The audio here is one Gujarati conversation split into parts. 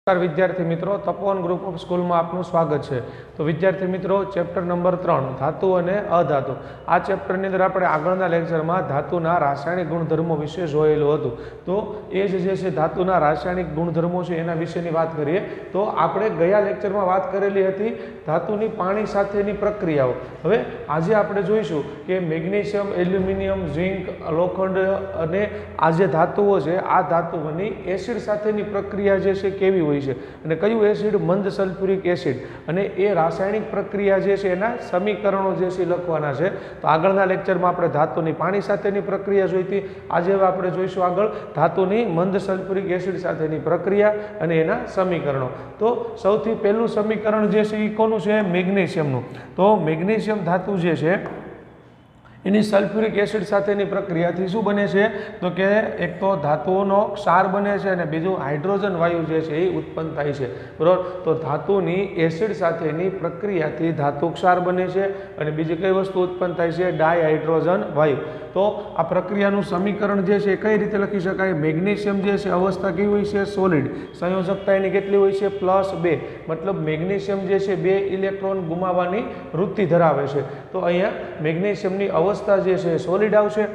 नमस्कार विद्यार्थी मित्रों, तपोवन ग्रुप ऑफ स्कूल में आपનું સ્વાગત છે। तो विद्यार्थी मित्रों, चैप्टर नंबर 3 धातु અને અધાતુ આ ચેપ્ટરની અંદર આપણે આગળના લેક્ચરમાં ધાતુના રાસાયણિક ગુણધર્મો વિશે જોયેલું હતું। તો એ જે છે ધાતુના રાસાયણિક ગુણધર્મો છે એના વિશેની વાત કરીએ તો આપણે ગયા લેક્ચરમાં વાત કરેલી હતી ધાતુની પાણી સાથેની પ્રક્રિયાઓ। હવે આજે આપણે જોઈશું કે મેગ્નેશિયમ, એલ્યુમિનિયમ, ઝિંક, લોખંડ અને આ જે ધાતુઓ છે આ ધાતુઓની એસિડ સાથેની પ્રક્રિયા જે છે કેવી હોય છે અને કયું એસિડ મંદ સલ્ફ્યુરિક એસિડ અને એ રાસાયણિક પ્રક્રિયા જે છે એના સમીકરણો જે છે લખવાના છે। તો આગળના લેક્ચરમાં આપણે ધાતુની પાણી સાથેની પ્રક્રિયા જોઈ હતી। આજે હવે આપણે જોઈશું આગળ ધાતુની મંદ સલ્ફ્યુરિક એસિડ સાથેની પ્રક્રિયા અને એના સમીકરણો। તો સૌથી પહેલું સમીકરણ જે છે એ કોનું છે? મેગ્નેશિયમનું। તો મેગ્નેશિયમ ધાતુ જે છે એની સલ્ફ્યુરિક એસિડ સાથેની પ્રક્રિયાથી શું બને છે? તો કે એક તો ધાતુઓનો ક્ષાર બને છે અને બીજું હાઇડ્રોજન વાયુ જે છે એ ઉત્પન્ન થાય છે, બરાબર। તો ધાતુની એસિડ સાથેની પ્રક્રિયાથી ધાતુ ક્ષાર બને છે અને બીજી કઈ વસ્તુ ઉત્પન્ન થાય છે? ડાયહાઇડ્રોજન વાયુ। તો આ પ્રક્રિયાનું સમીકરણ જે છે કઈ રીતે લખી શકાય? મેગ્નેશિયમ જે છે અવસ્થા કેવી હોય છે? સોલિડ। સંયોજકતા એની કેટલી હોય છે? +2। મતલબ મેગ્નેશિયમ જે છે 2 ઇલેક્ટ્રોન ગુમાવવાની વૃત્તિ ધરાવે છે। તો અહીંયા મેગ્નેશિયમની અવસ્થા જે છે સોલિડ આવશે,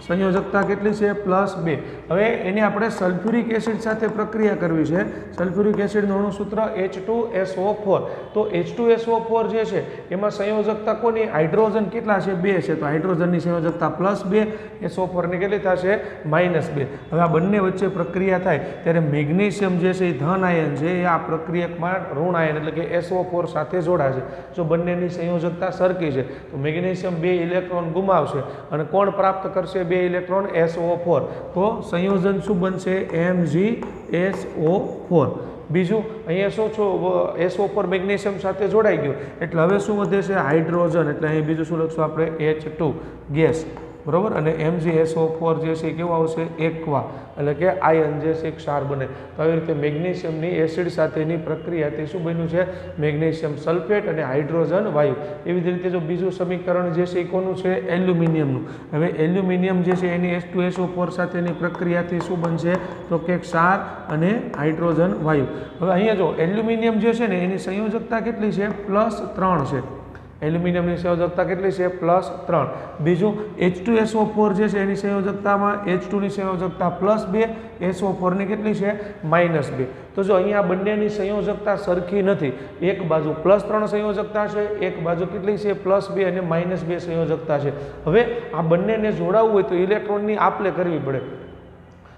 સંયોજકતા કેટલી છે? +2। હવે એની આપણે સલ્ફ્યુરિક એસિડ સાથે પ્રક્રિયા કરવી છે। સલ્ફ્યુરિક એસિડનું અણુસૂત્ર H2SO4। તો H2SO4 જે છે એમાં સંયોજકતા કોની? હાઇડ્રોજન કેટલા છે? 2 છે। તો હાઇડ્રોજનની સંયોજકતા +2, SO4 ની કેટલી થશે? -2। હવે આ બંને વચ્ચે પ્રક્રિયા થાય ત્યારે મેગ્નેશિયમ જે છે એ ધન આયન છે એ આ પ્રક્રિયામાં ઋણ આયન એટલે કે SO4 સાથે જોડાશે। જો બંનેની સંયોજકતા સરખી છે તો મેગ્નેશિયમ 2 ઇલેક્ટ્રોન ગુમાવશે અને કોણ પ્રાપ્ત કરશે? 2 ઇલેક્ટ્રોન SO4। તો સંયોજન શું બનશે? MgSO4। બીજું અહીંયા શું છો? SO4 મેગ્નેશિયમ સાથે જોડાઈ ગયું એટલે હવે શું વધે છે? હાઇડ્રોજન। એટલે અહીં બીજું શું લખશું આપણે? H2 ગેસ, બરાબર। અને MgSO4 જે છે કેવું આવશે? એક્વા એટલે કે આયન જે છે ક્ષાર બને। તો આવી રીતે મેગ્નેશિયમની એસિડ સાથેની પ્રક્રિયાથી શું બન્યું છે? મેગ્નેશિયમ સલ્ફેટ અને હાઇડ્રોજન વાયુ। એવી જ રીતે જો બીજું સમીકરણ જે છે એ કોનું છે? એલ્યુમિનિયમનું। હવે એલ્યુમિનિયમ જે છે એની H2SO4 સાથેની પ્રક્રિયાથી શું બનશે? તો કે ક્ષાર અને હાઇડ્રોજન વાયુ। હવે અહીંયા જો એલ્યુમિનિયમ જે છે ને એની સંયોજકતા કેટલી છે? +3 છે। એલ્યુમિનિયમની સંયોજકતા કેટલી છે? +3। બીજું H2SO4 જે છે એની સંયોજકતામાં H2 ની સંયોજકતા +2, SO4 ની કેટલી છે? -2। તો જો અહીંયા બંનેની સંયોજકતા સરખી નથી। એક બાજુ +3 સંયોજકતા છે, એક બાજુ કેટલી છે? +2 અને -2 સંયોજકતા છે। હવે આ બંનેને જોડાવવું હોય તો ઇલેક્ટ્રોનની આપલે કરવી પડે।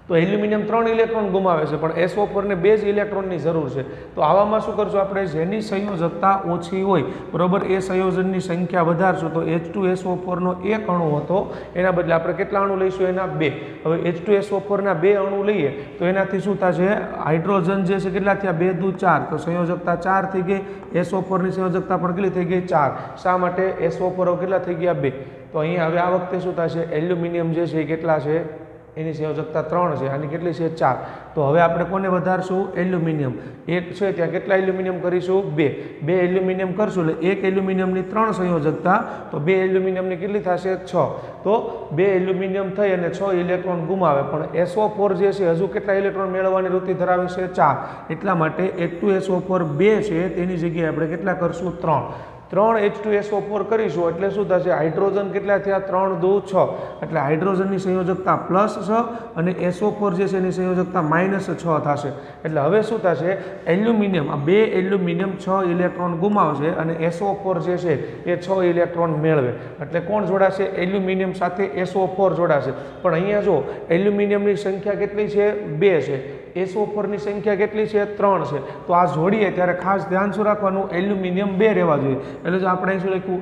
તો એલ્યુમિનિયમ 3 ઇલેક્ટ્રોન ગુમાવે છે પણ SO4 ને 2 જ ઇલેક્ટ્રોનની જરૂર છે। તો આવામાં શું કરશું આપણે? જેની સંયોજકતા ઓછી હોય, બરોબર, એ સંયોજનની સંખ્યા વધારશું। તો H2SO4 નો એક અણુ હતો એના બદલે આપણે કેટલા અણુ લઈશું? એના 2। હવે H2SO4 ના 2 અણુ લઈએ તો એનાથી શું થશે? હાઇડ્રોજન જે છે કેટલા થયા? 2 દુ 4। તો સંયોજકતા 4 થઈ ગઈ। SO4 ની સંયોજકતા પણ કેટલી થઈ ગઈ? 4। શા માટે? SO4 કેટલા થઈ ગયા? 2। તો અહીંયા હવે આ વખતે શું થશે? એલ્યુમિનિયમ જે છે એ કેટલા છે? એની સંયોજકતા 3 છે, આની કેટલી છે? 4। તો હવે આપણે કોને વધારશું? એલ્યુમિનિયમ। એક છે ત્યાં કેટલા એલ્યુમિનિયમ કરીશું? 2 એલ્યુમિનિયમ કરશું એટલે એક એલ્યુમિનિયમની 3 સંયોજકતા, તો 2 એલ્યુમિનિયમની કેટલી થશે? 6। તો 2 એલ્યુમિનિયમ થઈ અને 6 ઇલેક્ટ્રોન ગુમાવે પણ SO4 જે છે હજુ કેટલા ઇલેક્ટ્રોન મેળવવાની વૃત્તિ ધરાવે છે? 4। એટલા માટે H2SO4 2 છે તેની જગ્યાએ આપણે કેટલા કરશું? 3 H2SO4 કરીશું એટલે શું થશે? હાઇડ્રોજન કેટલા થયા? 3 દુ 6 એટલે હાઇડ્રોજનની સંયોજકતા +6 અને SO4 જે છે એની સંયોજકતા -6 થશે। એટલે હવે શું થશે? એલ્યુમિનિયમ, આ 2 એલ્યુમિનિયમ 6 ઇલેક્ટ્રોન ગુમાવશે અને SO4 જે છે એ 6 ઇલેક્ટ્રોન મેળવે। એટલે કોણ જોડાશે? એલ્યુમિનિયમ સાથે SO4 જોડાશે। પણ અહીંયા જો એલ્યુમિનિયમની સંખ્યા કેટલી છે? 2 છે। SO4 ની સંખ્યા કેટલી છે? 3 છે। તો આ જોડીએ ત્યારે ખાસ ધ્યાન શું રાખવાનું? એલ્યુમિનિયમ 2 રહેવા જોઈએ। એટલે જો આપણે શું લખ્યું?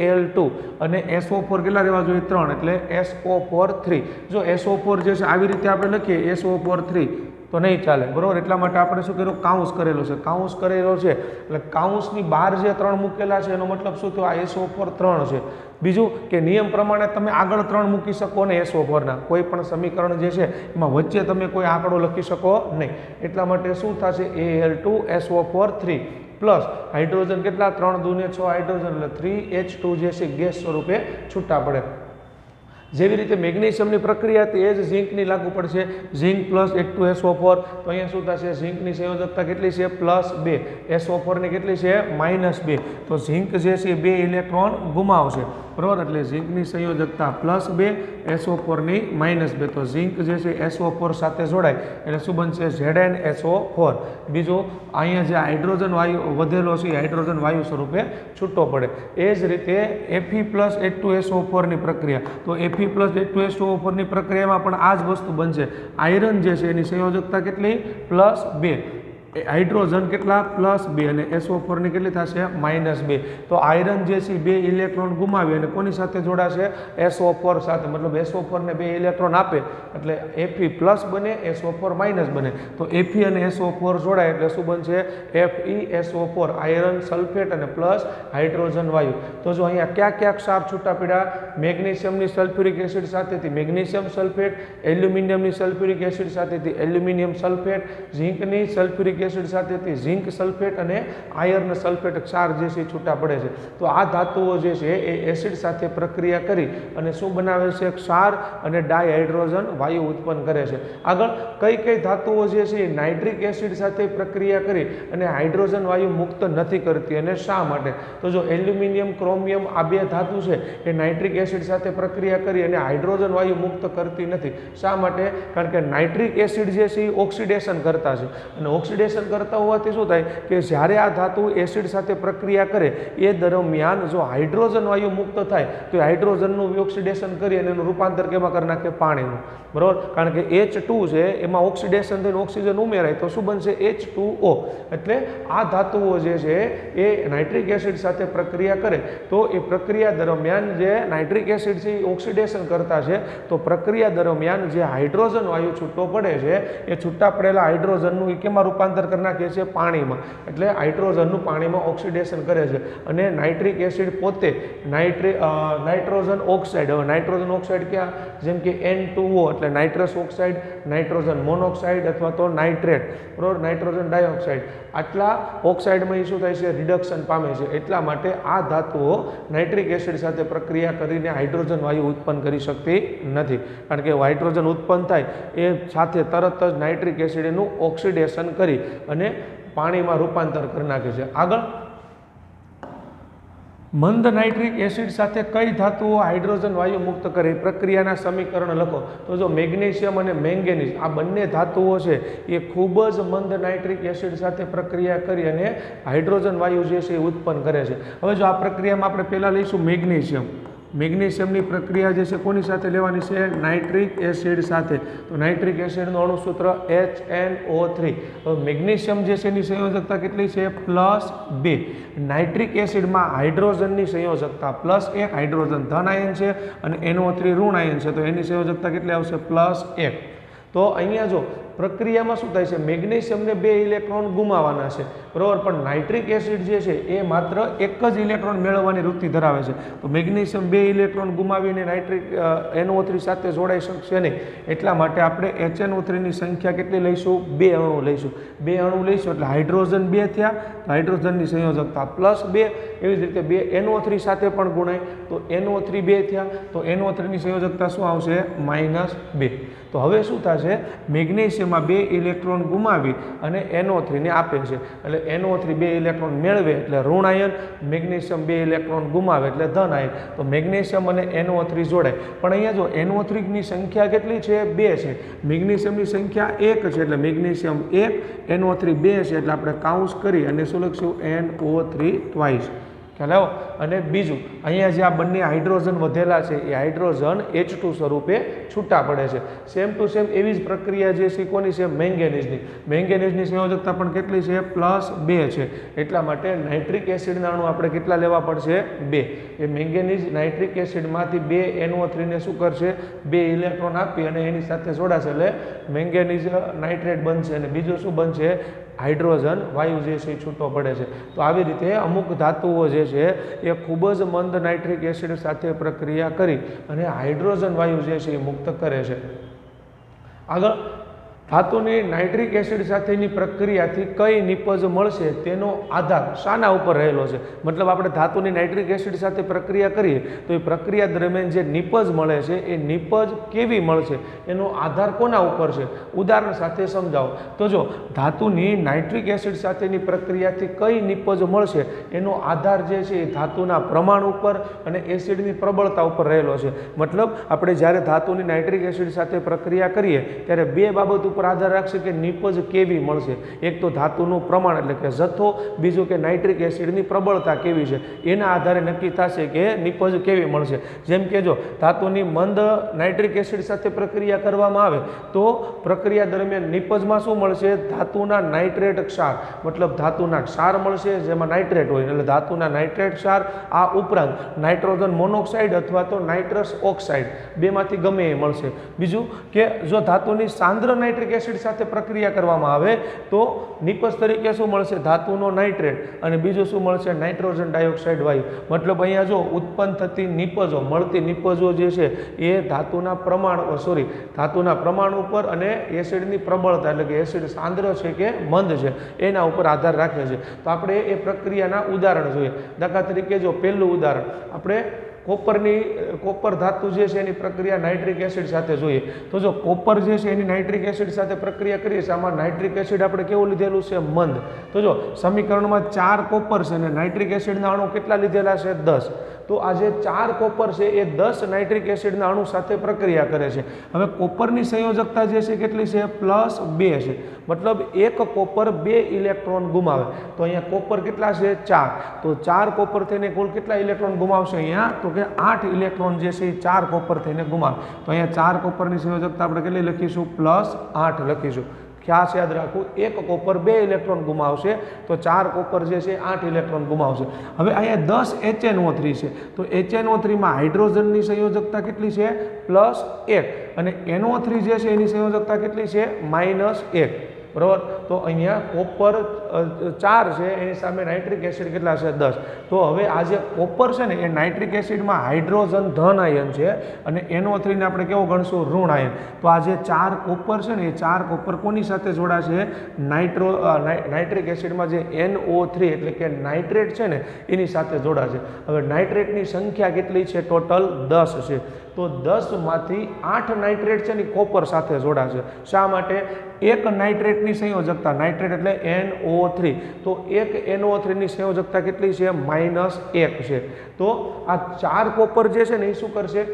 Al2 અને SO4 કેટલા રહેવા જોઈએ? 3 એટલે SO4 3। જો SO4 જે છે આવી રીતે આપણે લખીએ SO4 3 તો નહીં ચાલે, બરોબર। એટલા માટે આપણે શું કર્યું? કાઉન્સ કરેલો છે। કાઉન્સ કરેલો છે એટલે કાઉન્સની બહાર જે 3 મૂકેલા છે એનો મતલબ શું થયો? આ SO4 3 છે। બીજું કે નિયમ પ્રમાણે તમે આગળ 3 મૂકી શકો ને SO4 ના, કોઈ પણ સમીકરણ જે છે એમાં વચ્ચે તમે કોઈ આંકડો લખી શકો નહીં। એટલા માટે શું થશે? Al2 SO4 3 પ્લસ હાઇડ્રોજન કેટલા? 3 દુ 6 હાઇડ્રોજન એટલે 3H2 જે છે ગેસ સ્વરૂપે છૂટા પડે। જેવી રીતે મેગ્નેશિયમની પ્રક્રિયા હતી એ જ ઝીંકની લાગુ પડશે. ઝીંક પ્લસ H2SO4, તો અહીંયા શું થશે? ઝીંકની સંયોજકતા કેટલી છે? +2. SO4 ની કેટલી છે? -2. તો ઝીંક જે છે 2 ઇલેક્ટ્રોન ગુમાવશે, બરાબર. એટલે ઝીંકની સંયોજકતા +2, SO4 ની -2. તો ઝીંક જે છે SO4 સાથે જોડાય એટલે શું બનશે? ZnSO4. બીજું અહીંયા જે હાઇડ્રોજન વાયુ વધેલો છે એ હાઇડ્રોજન વાયુ સ્વરૂપે છૂટો પડે. એ જ રીતે Fe પ્લસ H2SO4 ની પ્રક્રિયા, તો Fe પ્લસ H2SO4 ની પ્રક્રિયામાં પણ આ જ વસ્તુ બનશે. આયરન જે છે એની સંયોજકતા કેટલી? +2. હાઇડ્રોજન કેટલા? +2 અને SO4 ની કેટલી થશે? -2. તો આયરન જે છે 2 ઇલેક્ટ્રોન ગુમાવી અને કોની સાથે જોડાશે? SO4 સાથે. મતલબ SO4 ને 2 ઇલેક્ટ્રોન આપે એટલે Fe પ્લસ બને, SO4 માઇનસ બને. તો Fe અને SO4 જોડાય એટલે શું બનશે? FeSO4, આયરન સલ્ફેટ અને પ્લસ હાઇડ્રોજન વાયુ. તો જો અહીંયા ક્યાં ક્ષાર છૂટા પડ્યા? મેગ્નેશિયમની સલ્ફ્યુરિક એસિડ સાથેથી મેગ્નેશિયમ સલ્ફેટ, એલ્યુમિનિયમની સલ્ફ્યુરિક એસિડ સાથેથી એલ્યુમિનિયમ સલ્ફેટ, ઝીંકની સલ્ફ્યુરિક એસિડ સાથેથી ઝીંક સલ્ફેટ અને આયર્ન સલ્ફેટ ક્ષાર જે છે છૂટા પડે છે. તો આ ધાતુઓ જે છે એ એસિડ સાથે પ્રક્રિયા કરી અને શું બનાવે છે? ક્ષાર અને ડાયહાઇડ્રોજન વાયુ ઉત્પન્ન કરે છે. આગળ કઈ ધાતુઓ જે છે એ નાઇટ્રિક એસિડ સાથે પ્રક્રિયા કરી અને હાઇડ્રોજન વાયુ મુક્ત નથી કરતી અને શા માટે? તો જો એલ્યુમિનિયમ, ક્રોમિયમ આ બે ધાતુ છે એ નાઇટ્રિક એસિડ સાથે પ્રક્રિયા કરી અને હાઇડ્રોજન વાયુ મુક્ત કરતી નથી. શા માટે? કારણ કે નાઇટ્રિક એસિડ જે છે એ ઓક્સિડેશન કરતા છે અને ઓક્સિડેશન કરતા હોવાથી શું થાય કે જ્યારે આ ધાતુ એસિડ સાથે પ્રક્રિયા કરે એ દરમિયાન જો હાઇડ્રોજન વાયુ મુક્ત થાય તો એ હાઇડ્રોજનનું ઓક્સિડેશન કરી અને એનું રૂપાંતર કેમાં કરી નાખે? પાણીનું, બરાબર. કારણ કે H2 છે એમાં ઓક્સિડેશન થઈને ઓક્સિજન ઉમેરાય તો શું બનશે? H2O. એટલે આ ધાતુઓ જે છે એ નાઇટ્રિક એસિડ સાથે પ્રક્રિયા કરે તો એ પ્રક્રિયા દરમિયાન જે નાઇટ્રિક એસિડ છે એ ઓક્સિડેશન કરતા છે તો પ્રક્રિયા દરમિયાન જે હાઇડ્રોજન વાયુ છૂટો પડે છે એ છૂટા પડેલા હાઇડ્રોજનનું કેમાં રૂપાંતર કરી નાખે છે? પાણીમાં. એટલે હાઇડ્રોજનનું પાણીમાં ઓક્સિડેશન કરે છે અને નાઇટ્રિક એસિડ પોતે નાઇટ્રોજન ઓક્સાઇડ, હવે નાઇટ્રોજન ઓક્સાઇડ ક્યાં? જેમ કે N2O એટલે નાઇટ્રસ ઓક્સાઇડ, નાઇટ્રોજન મોનોક્સાઇડ અથવા તો નાઇટ્રેટ, બરાબર, નાઇટ્રોજન ડાયોક્સાઇડ, આટલા ઓક્સાઇડમાં શું થાય છે? રિડક્શન પામે છે. એટલા માટે આ ધાતુઓ નાઇટ્રિક એસિડ સાથે પ્રક્રિયા કરીને હાઇડ્રોજન વાયુ ઉત્પન્ન કરી શકતી નથી. કારણ કે હાઇડ્રોજન ઉત્પન્ન થાય એ સાથે તરત જ નાઇટ્રિક એસિડ એનું ઓક્સિડેશન કરી અને પાણીમાં રૂપાંતર કરી નાખે છે. આગળ મંદ નાઇટ્રિક એસિડ સાથે કઈ ધાતુઓ હાઇડ્રોજન વાયુ મુક્ત કરે? પ્રક્રિયાના સમીકરણ લખો. તો જો મેગ્નેશિયમ અને મેંગેનીઝ આ બંને ધાતુઓ છે એ ખૂબ જ મંદ નાઇટ્રિક એસિડ સાથે પ્રક્રિયા કરી અને હાઇડ્રોજન વાયુ જે છે એ ઉત્પન્ન કરે છે. હવે જો આ પ્રક્રિયામાં આપણે પહેલાં લઈશું મેગ્નેશિયમ. મેગ્નેશિયમની પ્રક્રિયા જે છે કોની સાથે લેવાની છે? નાઇટ્રિક એસિડ સાથે. તો નાઇટ્રિક એસિડનું અણુસૂત્ર HNO3. હવે મેગ્નેશિયમ જે છે એની સંયોજકતા કેટલી છે? +2. નાઇટ્રિક એસિડમાં હાઇડ્રોજનની સંયોજકતા +1, હાઇડ્રોજન ધન આયન છે અને NO3 ઋણ આયન છે તો એની સંયોજકતા કેટલી આવશે? +1. તો અહીંયા જો પ્રક્રિયામાં શું થાય છે? મેગ્નેશિયમને 2 ઇલેક્ટ્રોન ગુમાવવાના છે, બરાબર. પણ નાઇટ્રિક એસિડ જે છે એ માત્ર એક જ ઇલેક્ટ્રોન મેળવવાની વૃત્તિ ધરાવે છે. તો મેગ્નેશિયમ 2 ઇલેક્ટ્રોન ગુમાવીને નાઇટ્રિક NO3 સાથે જોડાઈ શકશે નહીં. એટલા માટે આપણે HNO3 ની સંખ્યા કેટલી લઈશું? 2 અણુ લઈશું. 2 અણુ લઈશું એટલે હાઇડ્રોજન 2 થયા, તો હાઇડ્રોજનની સંયોજકતા +2. એવી જ રીતે 2 NO3 સાથે પણ ગુણાય તો NO3 2 થયા, તો NO3 ની સંયોજકતા શું આવશે? -2. તો હવે શું થશે? મેગ્નેશિયમમાં 2 ઇલેક્ટ્રોન ગુમાવી અને NO3 ને આપે છે એટલે NO3 2 ઇલેક્ટ્રોન મેળવે એટલે ઋણ આયન, મેગ્નેશિયમ 2 ઇલેક્ટ્રોન ગુમાવે એટલે ધન આયન. તો મેગ્નેશિયમ અને NO3 જોડાય. પણ અહીંયા જો NO3 ની સંખ્યા કેટલી છે? 2 છે. મેગ્નેશિયમની સંખ્યા 1 છે એટલે મેગ્નેશિયમ 1, NO3 2 છે એટલે આપણે કાઉન્સ કરી અને શું લખશું? NO3 twice. ખ્યાલ આવ્યો? અને બીજું અહીંયા જે આ બંને હાઇડ્રોજન વધેલા છે એ હાઇડ્રોજન H2 સ્વરૂપે છૂટા પડે છે. સેમ ટુ સેમ એવી જ પ્રક્રિયા જે છે કોની છે? મેંગેનીઝની. મેંગેનીઝની સંયોજકતા પણ કેટલી છે? +2 છે. એટલા માટે નાઇટ્રિક એસિડના અણુ આપણે કેટલા લેવા પડશે? 2. એ મેંગેનીઝ નાઇટ્રિક એસિડમાંથી 2 NO3 ને શું કરશે? 2 ઇલેક્ટ્રોન આપી અને એની સાથે જોડાશે એટલે મેંગેનીઝ નાઇટ્રેટ બનશે અને બીજું શું બનશે? હાઇડ્રોજન વાયુ જે છે એ છૂટો પડે છે. તો આવી રીતે અમુક ધાતુઓ જે છે એ ખૂબ જ મંદ નાઇટ્રિક એસિડ સાથે પ્રક્રિયા કરી અને હાઇડ્રોજન વાયુ જે છે એ મુક્ત કરે છે. આગળ ધાતુની નાઇટ્રિક એસિડ સાથેની પ્રક્રિયાથી કઈ નિપજ મળશે તેનો આધાર શાના ઉપર રહેલો છે? મતલબ આપણે ધાતુની નાઇટ્રિક એસિડ સાથે પ્રક્રિયા કરીએ તો એ પ્રક્રિયા દરમિયાન જે નિપજ મળે છે એ નિપજ કેવી મળશે એનો આધાર કોના ઉપર છે? ઉદાહરણ સાથે સમજાવો. તો જો ધાતુની નાઇટ્રિક એસિડ સાથેની પ્રક્રિયાથી કઈ નિપજ મળશે એનો આધાર જે છે એ ધાતુના પ્રમાણ ઉપર અને એસિડની પ્રબળતા ઉપર રહેલો છે. મતલબ આપણે જ્યારે ધાતુની નાઇટ્રિક એસિડ સાથે પ્રક્રિયા કરીએ ત્યારે બે બાબત ઉપર આધાર રાખશે કે નિપજ કેવી મળશે. એક તો ધાતુનું પ્રમાણ એટલે કે જથ્થો, બીજું કે નાઇટ્રિક એસિડની પ્રબળતા કેવી છે એના આધારે નક્કી થશે કે નિપજ કેવી મળશે. જેમ કે જો ધાતુની મંદ નાઇટ્રિક એસિડ સાથે પ્રક્રિયા કરવામાં આવે તો પ્રક્રિયા દરમિયાન નિપજમાં શું મળશે? ધાતુના નાઇટ્રેટ ક્ષાર, મતલબ ધાતુના ક્ષાર મળશે જેમાં નાઇટ્રેટ હોય એટલે ધાતુના નાઇટ્રેટ ક્ષાર. આ ઉપરાંત નાઇટ્રોજન મોનોક્સાઇડ અથવા તો નાઇટ્રસ ઓક્સાઇડ બેમાંથી ગમે એ મળશે. બીજું કે જો ધાતુની સાંદ્ર નાઇટ્રિક એસિડ સાથે પ્રક્રિયા કરવામાં આવે તો નિપજ તરીકે શું મળશે? ધાતુનો નાઇટ્રેટ અને બીજું શું મળશે? નાઇટ્રોજન ડાયોક્સાઇડ વાયુ. મતલબ અહીંયા જો ઉત્પન્ન થતી નિપજો, મળતી નિપજો જે છે એ ધાતુના પ્રમાણ ઉપર અને એસિડની પ્રબળતા એટલે કે એસિડ સાંદ્ર છે કે મંદ છે એના ઉપર આધાર રાખે છે. તો આપણે એ પ્રક્રિયાના ઉદાહરણ જોઈએ. દાખલા તરીકે જો પહેલું ઉદાહરણ આપણે કોપર ધાતુ જે છે એની પ્રક્રિયા નાઇટ્રિક એસિડ સાથે જોઈએ. તો જો કોપર જે છે એની નાઇટ્રિક એસિડ સાથે પ્રક્રિયા કરીએ છીએ, આમાં નાઇટ્રિક એસિડ આપણે કેવું લીધેલું છે? મંદ. તો જો સમીકરણમાં 4 કોપર છે અને નાઇટ્રિક એસિડના અણુ કેટલા લીધેલા છે? 10. તો આ જે 4 કોપર છે એ 10 નાઇટ્રિક એસિડના અણુ સાથે પ્રક્રિયા કરે છે. હવે કોપરની સંયોજકતા જે છે કેટલી છે? +2 છે. મતલબ એક કોપર 2 ઇલેક્ટ્રોન ગુમાવે. તો અહીંયા કોપર કેટલા છે? 4. તો 4 કોપર થઈને કુલ કેટલા ઇલેક્ટ્રોન ગુમાવશે અહીંયા? તો કે 8 ઇલેક્ટ્રોન જે છે એ 4 કોપર થઈને ગુમાવે. તો અહીંયા 4 કોપરની સંયોજકતા આપણે કેટલી લખીશું? +8 લખીશું. ખાસ યાદ રાખવું, એક કોપર 2 ઇલેક્ટ્રોન ગુમાવશે તો 4 કોપર જે છે 8 ઇલેક્ટ્રોન ગુમાવશે. હવે અહીંયા 10 HNO3 છે તો HNO3 માં હાઇડ્રોજનની સંયોજકતા કેટલી છે? +1 અને NO3 જે છે એની સંયોજકતા કેટલી છે? -1. બરાબર. તો અહીંયા કોપર 4 છે એની સામે નાઇટ્રિક એસિડ કેટલા છે? 10. તો હવે આ જે કોપર છે ને એ નાઇટ્રિક એસિડમાં હાઇડ્રોજન ધન આયન છે અને NO3 ને આપણે કેવો ગણશું? ઋણ આયન. તો આ જે 4 કોપર છે ને એ 4 કોપર કોની સાથે જોડાશે? નાઇટ્રિક એસિડમાં જે NO3 એટલે કે નાઇટ્રેટ છે ને એની સાથે જોડાશે. હવે નાઇટ્રેટની સંખ્યા કેટલી છે? ટોટલ 10 છે. તો 10 માંથી 8 નાઇટ્રેટ છે ને કોપર સાથે જોડાશે. શા માટે? એક નાઇટ્રેટની સંયોજકતા, નાઇટ્રેટ એટલે NO3, તો એક NO3 ની સંયોજકતા કેટલી છે? -1 છે. તો આ 4 કોપર જે છે ને એ શું કરશે?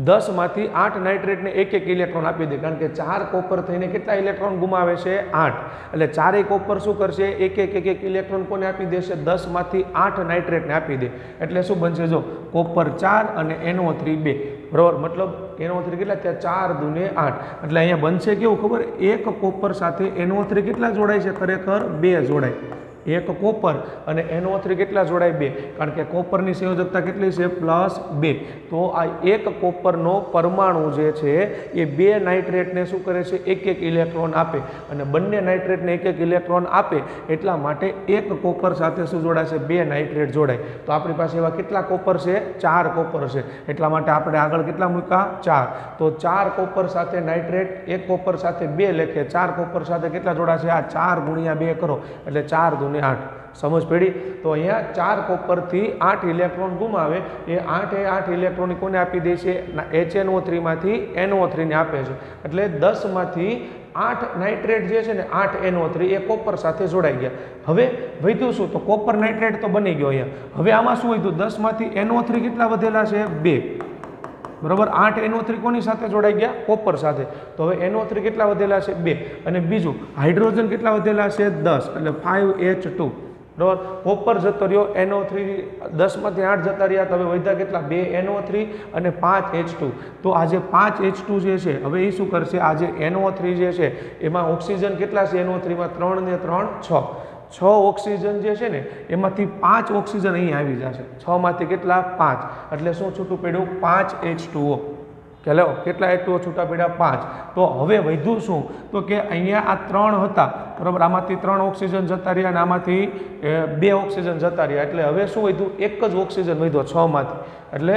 10 માંથી 8 નાઇટ્રેટને એક ઇલેક્ટ્રોન આપી દે, કારણ કે 4 કોપર થઈને કેટલા ઇલેક્ટ્રોન ગુમાવે છે? 8. એટલે ચારેય કોપર શું કરશે? એક ઇલેક્ટ્રોન કોને આપી દેશે? 10 માંથી 8 નાઇટ્રેટને આપી દે. એટલે શું બનશે? જો કોપર 4 અને NO3 2. બરાબર. મતલબ NO3 કેટલા? ત્યાં 4 દુને 8. એટલે અહીંયા બનશે કેવું ખબર? એક કોપર સાથે NO3 કેટલા જોડાય છે? ખરેખર 2 જોડાય. એક કોપર અને NO3 કેટલા જોડાય? 2. કારણ કે કોપરની સંયોજકતા કેટલી છે? +2. તો આ એક કોપરનો પરમાણુ જે છે એ 2 નાઇટ્રેટને શું કરે છે? એક ઇલેક્ટ્રોન આપે અને બંને નાઇટ્રેટને એક ઇલેક્ટ્રોન આપે એટલા માટે એક કોપર સાથે શું જોડાશે? 2 નાઇટ્રેટ જોડાય. તો આપણી પાસે એવા કેટલા કોપર છે? 4 કોપર છે. એટલા માટે આપણે આગળ કેટલા મૂક્યા? 4. તો 4 કોપર સાથે નાઇટ્રેટ, એક કોપર સાથે 2 લેખે 4 કોપર સાથે કેટલા જોડાશે? આ 4 ગુણ્યા 2 કરો એટલે 4 દુને 8. સમજ પડી? તો અહીંયા 4 કોપરથી 8 ઇલેક્ટ્રોન ગુમાવે એ 8 ઇલેક્ટ્રોન કોને આપી દે છે? HNO3 માંથી NO3 ને આપે છે. એટલે 10 માંથી 8 નાઇટ્રેટ જે છે ને 8 NO3 એ કોપર સાથે જોડાઈ ગયા. હવે વધ્યું શું? તો કોપર નાઇટ્રેટ તો બની ગયો અહીંયા. હવે આમાં શું વધ્યું? 10 માંથી NO3 કેટલા વધેલા છે? 2. બરાબર. 8 NO3 કોની સાથે જોડાઈ ગયા? કોપર સાથે. તો હવે NO3 કેટલા વધેલા છે? 2. અને બીજું હાઇડ્રોજન કેટલા વધેલા છે? 10. એટલે 5H2. બરાબર. કોપર જતો રહ્યો, NO3 10 માંથી 8 જતા રહ્યા, તો હવે વધ્યા કેટલા? 2 NO3 અને 5 H2. તો આ જે 5 H2 જે છે હવે એ શું કરશે? આ જે NO3 જે છે એમાં ઓક્સિજન કેટલા છે? NO3 માં 3 ને 3 6. 6 ઓક્સિજન જે છે ને એમાંથી 5 ઓક્સિજન અહીં આવી જશે. 6 માંથી કેટલા? 5. એટલે શું છૂટું પડ્યું? 5 H2O. કે લો કેટલા H2O છૂટા પડ્યા? 5. તો હવે વધ્યું શું? તો કે અહીંયા આ 3 હતા બરાબર, આમાંથી 3 ઓક્સિજન જતા રહ્યા અને આમાંથી 2 ઓક્સિજન જતા રહ્યા, એટલે હવે શું વધ્યું, એક જ ઓક્સિજન વધ્યો 6 માંથી, એટલે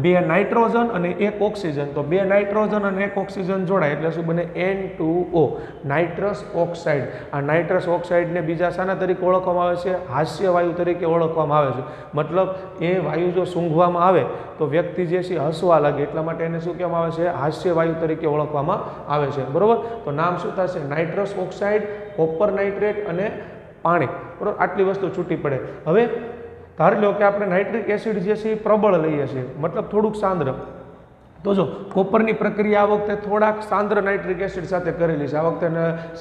2 નાઇટ્રોજન અને 1 ઓક્સિજન, તો 2 નાઇટ્રોજન અને 1 ઓક્સિજન જોડાય એટલે શું બને, N2O, નાઇટ્રસ ઓક્સાઇડ. આ નાઇટ્રસ ઓક્સાઇડને બીજા શાના તરીકે ઓળખવામાં આવે છે, હાસ્ય વાયુ તરીકે ઓળખવામાં આવે છે. મતલબ એ વાયુ જો સૂંઘવામાં આવે તો વ્યક્તિ જે છે હસવા લાગે, એટલા માટે એને શું કહેવામાં આવે છે, હાસ્ય વાયુ તરીકે ઓળખવામાં આવે છે. બરોબર, તો નામ શું થશે, નાઇટ્રસ ઓક્સાઇડ, કોપર નાઇટ્રેટ અને પાણી. બરોબર, આટલી વસ્તુ છૂટી પડે. હવે ધારી લો કે આપણે નાઇટ્રિક એસિડ જે છે એ પ્રબળ લઈએ છીએ, મતલબ થોડુંક સાંદ્ર. તો જો કોપરની પ્રક્રિયા આ વખતે થોડાક સાંદ્ર નાઇટ્રિક એસિડ સાથે કરેલી છે. આ વખતે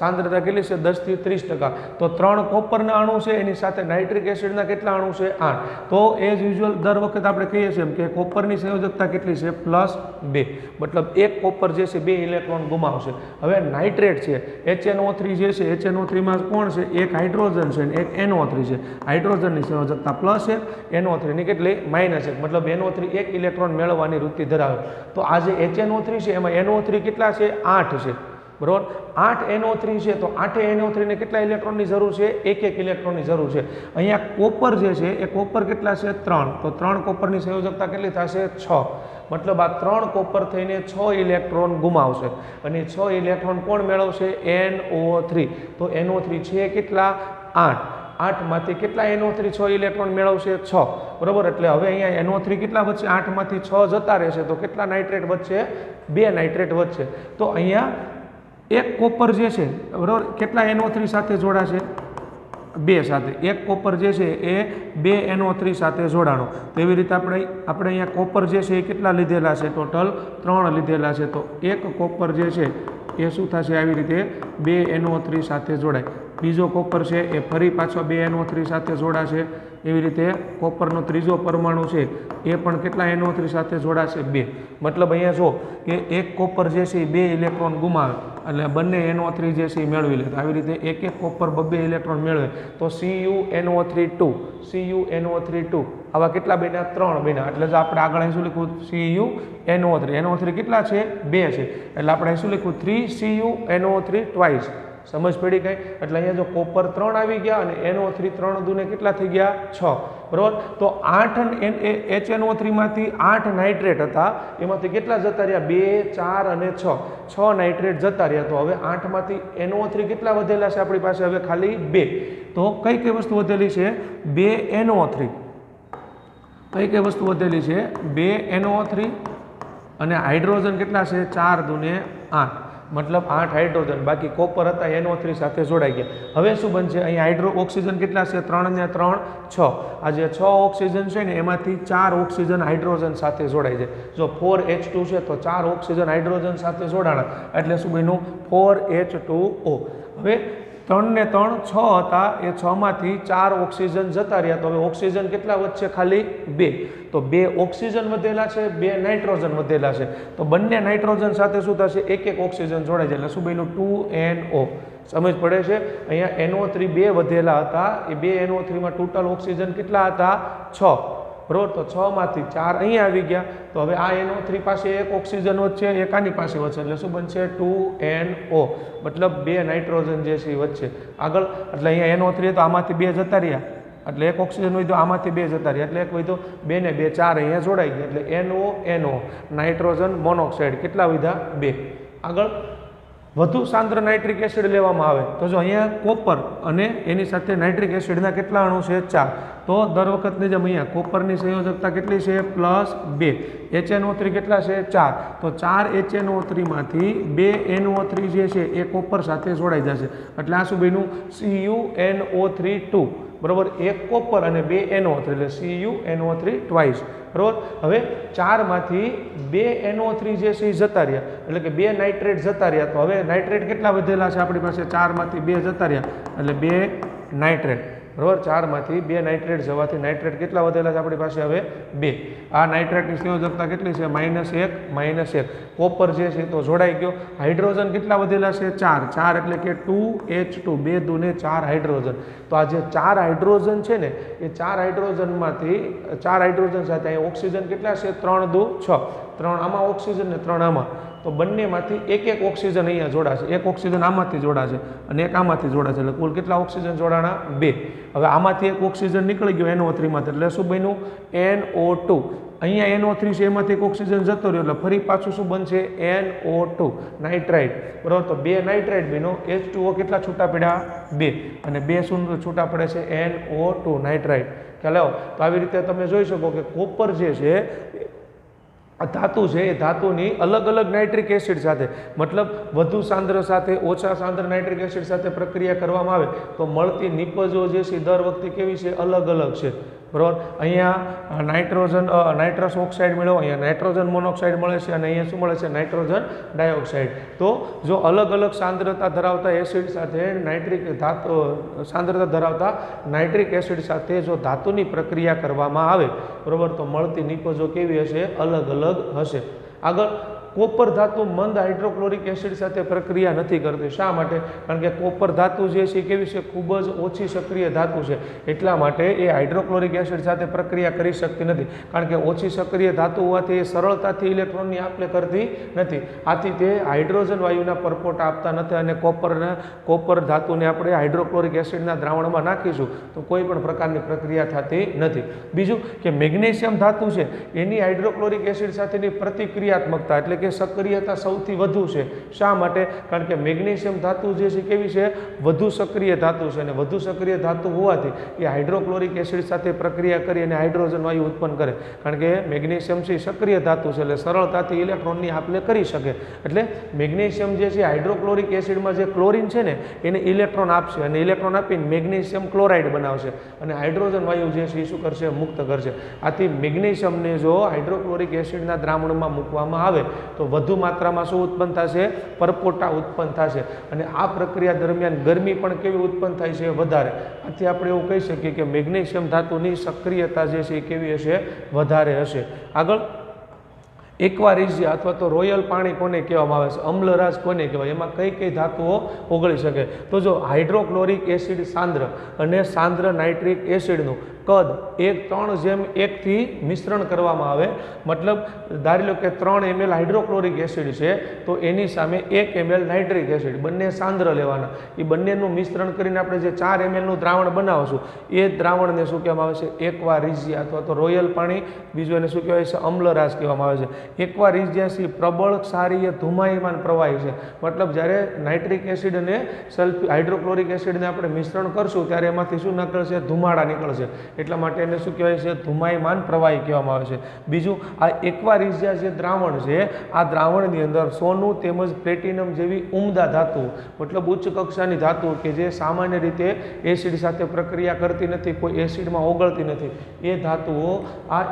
સાંદ્રતા કેટલી છે, 10 થી 30%. તો 3 કોપરના અણુ છે, એની સાથે નાઇટ્રિક એસિડના કેટલા અણુ છે, 8. તો એઝ યુઝ્યુઅલ દર વખત આપણે કહીએ છીએ કે કોપરની સંયોજકતા કેટલી છે, +2. મતલબ એક કોપર જે છે 2 ઇલેક્ટ્રોન ગુમાવશે. હવે નાઇટ્રેટ છે, HNO3 જે છે, HNO3માં કોણ છે, એક હાઇડ્રોજન છે અને એક NO3 છે. હાઇડ્રોજનની સંયોજકતા +1, NO3ની કેટલી, -1. મતલબ NO3 એક ઇલેક્ટ્રોન મેળવવાની વૃત્તિ ધરાવે. તો આ જે HNO3 છે એમાં NO3 કેટલા છે, 8 છે. બરોબર, 8 NO3 છે, તો 8 NO3 ને કેટલા ઇલેક્ટ્રોનની જરૂર છે, એક ઇલેક્ટ્રોનની જરૂર છે. અહીંયા કોપર જે છે એ કોપર કેટલા છે, 3. તો 3 કોપરની સંયોજકતા કેટલી થશે, 6. મતલબ આ 3 કોપર થઈને 6 ઇલેક્ટ્રોન ગુમાવશે અને 6 ઇલેક્ટ્રોન કોણ મેળવશે, NO3. તો NO3 છે કેટલા, 8. 8 માંથી કેટલા NO3 6 ઇલેક્ટ્રોન મેળવશે, 6. બરોબર, એટલે હવે અહીંયા NO3 કેટલા વધશે, 8 માંથી 6 જતા રહેશે, તો કેટલા નાઇટ્રેટ વધશે, 2 નાઇટ્રેટ વધશે. તો અહીંયા એક કોપર જે છે, બરોબર, કેટલા NO3 સાથે જોડાશે, 2 સાથે. એક કોપર જે છે એ 2 NO3 સાથે જોડાણો. તો એવી રીતે આપણે અહીંયા કોપર જે છે એ કેટલા લીધેલા છે, ટોટલ 3 લીધેલા છે. તો એક કોપર જે છે એ શું થશે, આવી રીતે 2 NO3 સાથે જોડાય. બીજો કોપર છે એ ફરી પાછો 2 NO3 સાથે જોડાશે. એવી રીતે કોપરનો ત્રીજો પરમાણુ છે એ પણ કેટલા NO3 સાથે જોડાશે, 2. મતલબ અહીંયા જો કે એક કોપર જે છે એ 2 ઇલેક્ટ્રોન ગુમાવે એટલે બંને NO3 જે છે એ મેળવી લે. આવી રીતે એક કોપર 2 ઇલેક્ટ્રોન મેળવે તો CuNO3 CuNO3 આવા કેટલા બન્યા, 3 બન્યા. એટલે જો આપણે આગળ અહીં શું લખ્યું, CuNO3, NO3 કેટલા છે, 2 છે, એટલે આપણે અહીં શું લખ્યું, 3 CuNO3 સમજ પડી ગઈ. એટલે અહીંયા જો કોપર 3 આવી ગયા અને NO3 3 દૂને કેટલા થઈ ગયા, 6. બરોબર, તો 8 HNO3 માંથી 8 નાઇટ્રેટ હતા, એમાંથી કેટલા જતા રહ્યા, 2, 4 અને 6. 6 નાઇટ્રેટ જતા રહ્યા. તો હવે 8 માંથી NO3 કેટલા વધેલા છે આપણી પાસે, હવે ખાલી 2. તો કઈ કઈ વસ્તુ વધેલી છે, 2 NO3. કઈ કઈ વસ્તુ વધેલી છે, 2 NO3 અને હાઇડ્રોજન કેટલા છે, 4 દૂને 8. મતલબ 8 હાઇડ્રોજન, બાકી કોપર હતા NO3 સાથે જોડાઈ ગયા. હવે શું બનશે, અહીંયા ઓક્સિજન કેટલા છે, 3 ને 3 6. આ જે 6 ઓક્સિજન છે ને એમાંથી 4 ઓક્સિજન હાઇડ્રોજન સાથે જોડાય છે. જો 4H2 છે તો 4 ઓક્સિજન હાઇડ્રોજન સાથે જોડાણા એટલે શું બન્યું, 4H2O. હવે 3 ને 3 6 હતા, એ 6 માંથી 4 ઓક્સિજન જતા રહ્યા. તો હવે ઓક્સિજન કેટલા વધશે, ખાલી 2. તો 2 ઓક્સિજન વધેલા છે, 2 નાઇટ્રોજન વધેલા છે. તો બંને નાઇટ્રોજન સાથે શું થશે, એક ઓક્સિજન જોડાય છે એટલે શું બન્યું, 2NO. સમજ પડે છે. અહીંયા NO3 2 વધેલા હતા, એ 2 NO3 માં ટોટલ ઓક્સિજન કેટલા હતા, 6. બરોબર, તો 6 માંથી 4 અહીંયા આવી ગયા. તો હવે આ NO3 પાસે એક ઓક્સિજન વધશે, એક આની પાસે વધશે એટલે શું બનશે, 2NO. મતલબ 2 નાઇટ્રોજન જે છે એ વધશે. આગળ એટલે અહીંયા NO3 તો આમાંથી 2 જતા રહ્યા એટલે એક ઓક્સિજન વધ્યો, આમાંથી 2 જતા રહ્યા એટલે એક વધ્યો, 2 ને 2 4 અહીંયા જોડાઈ ગયા એટલે NO નાઇટ્રોજન મોનોક્સાઇડ કેટલા વધ્યા, 2. આગળ વધુ સાંદ્ર નાઇટ્રિક એસિડ લેવામાં આવે તો જો અહીંયા કોપર અને એની સાથે નાઇટ્રિક એસિડના કેટલા અણુ છે, 4. તો દર વખતની જેમ અહીંયા કોપરની સંયોજકતા કેટલી છે, +2. HNO3 કેટલા છે, 4. તો 4 HNO3 માંથી 2 NO3 જે છે એ કોપર સાથે જોડાઈ જશે એટલે આ શું બન્યું, CuNO3 બરોબર, એક કોપર અને 2 NO3 એટલે CuNO3 ટ્વાઇસ. બરોબર, હવે 4 માંથી 2 NO3 જે છે એ જતા રહ્યા એટલે કે 2 નાઇટ્રેટ જતા રહ્યા. તો હવે નાઇટ્રેટ કેટલા વધેલા છે આપણી પાસે, 4 માંથી 2 જતા રહ્યા એટલે 2 નાઇટ્રેટ. બરાબર, 4માંથી 2 નાઇટ્રેટ જવાથી નાઇટ્રેટ કેટલા વધેલા છે આપણી પાસે હવે 2. આ નાઇટ્રેટની સંયોજકતા કેટલી છે -1 કોપર જે છે તો જોડાઈ ગયો. હાઇડ્રોજન કેટલા વધેલા છે 4 એટલે કે 2H2 2 દૂને 4 હાઇડ્રોજન. તો આ જે 4 હાઇડ્રોજન છે ને એ 4 હાઇડ્રોજનમાંથી 4 હાઇડ્રોજન સાથે અહીં ઓક્સિજન કેટલા છે 3 દુ 6 3 આમાં ઓક્સિજન ને 3 આમાં, તો બંનેમાંથી એક ઓક્સિજન અહીંયા જોડાશે, એક ઓક્સિજન આમાંથી જોડાશે અને એક આમાંથી જોડાશે, એટલે કુલ કેટલા ઓક્સિજન જોડાણા 2. હવે આમાંથી એક ઓક્સિજન નીકળી ગયો NO3 માંથી, એટલે શું બન્યું NO2. અહીંયા NO3 છે એમાંથી એક ઓક્સિજન જતો રહ્યો એટલે ફરી પાછું શું બનશે NO2 નાઇટ્રાઇટ. બરાબર, તો 2 નાઇટ્રાઇટ બન્યો, H2O કેટલા છૂટા પડ્યા 2 અને 2 શું છૂટા પડે છે NO2 નાઇટ્રાઇટ. ખ્યાલ આવ્યો? તો આવી રીતે તમે જોઈ શકો કે કોપર જે છે આ ધાતુ છે એ ધાતુની અલગ અલગ નાઇટ્રિક એસિડ સાથે, મતલબ વધુ સાંદ્ર સાથે ઓછા સાંદ્ર નાઇટ્રિક એસિડ સાથે પ્રક્રિયા કરવામાં આવે તો મળતી નિપજો જે છે દર વખતે કેવી છે અલગ અલગ છે. બરાબર, અહીંયા નાઇટ્રસ ઓક્સાઇડ મેળવો, અહીંયા નાઇટ્રોજન મોનોક્સાઇડ મળે છે અને અહીંયા શું મળે છે નાઇટ્રોજન ડાયોક્સાઇડ. તો જો અલગ અલગ સાંદ્રતા ધરાવતા એસિડ સાથે સાંદ્રતા ધરાવતા નાઇટ્રિક એસિડ સાથે જો ધાતુની પ્રક્રિયા કરવામાં આવે બરાબર તો મળતી નિપજો કેવી હશે અલગ અલગ હશે. આગળ કોપર ધાતુ મંદ હાઇડ્રોક્લોરિક એસિડ સાથે પ્રક્રિયા નથી કરતી. શા માટે? કારણ કે કોપર ધાતુ જે છે કેવી છે ખૂબ જ ઓછી સક્રિય ધાતુ છે, એટલા માટે એ હાઇડ્રોક્લોરિક એસિડ સાથે પ્રક્રિયા કરી શકતી નથી. કારણ કે ઓછી સક્રિય ધાતુ હોવાથી એ સરળતાથી ઇલેક્ટ્રોનની આપ-લે કરતી નથી, આથી તે હાઇડ્રોજન વાયુના પરપોટા આપતા નથી. અને કોપર ધાતુને આપણે હાઇડ્રોક્લોરિક એસિડના દ્રાવણમાં નાખીશું તો કોઈ પણ પ્રકારની પ્રક્રિયા થતી નથી. બીજું કે મેગ્નેશિયમ ધાતુ છે એની હાઇડ્રોક્લોરિક એસિડ સાથેની પ્રતિક્રિયાત્મકતા એટલે કે સક્રિયતા સૌથી વધુ છે. શા માટે? કારણ કે મેગ્નેશિયમ ધાતુ જે છે કેવી છે વધુ સક્રિય ધાતુ છે અને વધુ સક્રિય ધાતુ હોવાથી એ હાઇડ્રોક્લોરિક એસિડ સાથે પ્રક્રિયા કરી અને હાઇડ્રોજન વાયુ ઉત્પન્ન કરે. કારણ કે મેગ્નેશિયમ છે સક્રિય ધાતુ છે એટલે સરળતાથી ઇલેક્ટ્રોનની આપ-લે કરી શકે. એટલે મેગ્નેશિયમ જે છે હાઇડ્રોક્લોરિક એસિડમાં જે ક્લોરિન છે ને એને ઇલેક્ટ્રોન આપશે અને ઇલેક્ટ્રોન આપીને મેગ્નેશિયમ ક્લોરાઇડ બનાવશે અને હાઇડ્રોજન વાયુ જે છે એ શું કરશે મુક્ત કરશે. આથી મેગ્નેશિયમને જો હાઇડ્રોક્લોરિક એસિડના દ્રાવણમાં મૂકવામાં આવે તો વધુ માત્રામાં શું ઉત્પન્ન થશે પરપોટા ઉત્પન્ન થશે અને આ પ્રક્રિયા દરમિયાન ગરમી પણ કેવી ઉત્પન્ન થાય છે વધારે. આથી આપણે એવું કહી શકીએ કે મેગ્નેશિયમ ધાતુની સક્રિયતા જે છે એ કેવી હશે વધારે હશે. આગળ એક્વારિઝિયા અથવા તો રોયલ પાણી કોને કહેવામાં આવે છે, અમ્લરાજ કોને કહેવાય, એમાં કઈ કઈ ધાતુઓ ઓગળી શકે? તો જો હાઇડ્રોક્લોરિક એસિડ સાંદ્ર અને સાંદ્ર નાઇટ્રિક એસિડનું કદ 3:1 થી મિશ્રણ કરવામાં આવે, મતલબ ધારી લો કે 3 ml હાઇડ્રોક્લોરિક એસિડ છે તો એની સામે 1 ml નાઇટ્રિક એસિડ, બંને સાંદ્ર લેવાના. એ બંનેનું મિશ્રણ કરીને આપણે જે 4 ml નું દ્રાવણ બનાવશું એ દ્રાવણને શું કહેવામાં આવે છે એક્વારિઝિયા અથવા તો રોયલ પાણી, બીજું એને શું કહેવાય છે અમ્લરાજ કહેવામાં આવે છે. એક્વારિઝિયા પ્રબળ ક્ષારીય ધુમાયમાન પ્રવાહી છે, મતલબ જ્યારે નાઇટ્રિક એસિડ અને હાઇડ્રોક્લોરિક એસિડને આપણે મિશ્રણ કરશું ત્યારે એમાંથી શું નીકળશે ધુમાડા નીકળશે, એટલા માટે એને શું કહેવાય છે ધુમાયમાન પ્રવાહી કહેવામાં આવે છે. બીજું આ એક્વારિઝિયા જે દ્રાવણ છે આ દ્રાવણની અંદર સોનું તેમજ પ્લેટિનમ જેવી ઉમદા ધાતુ, મતલબ ઉચ્ચ કક્ષાની ધાતુ કે જે સામાન્ય રીતે એસિડ સાથે પ્રક્રિયા કરતી નથી, કોઈ એસિડમાં ઓગળતી નથી, એ ધાતુઓ આ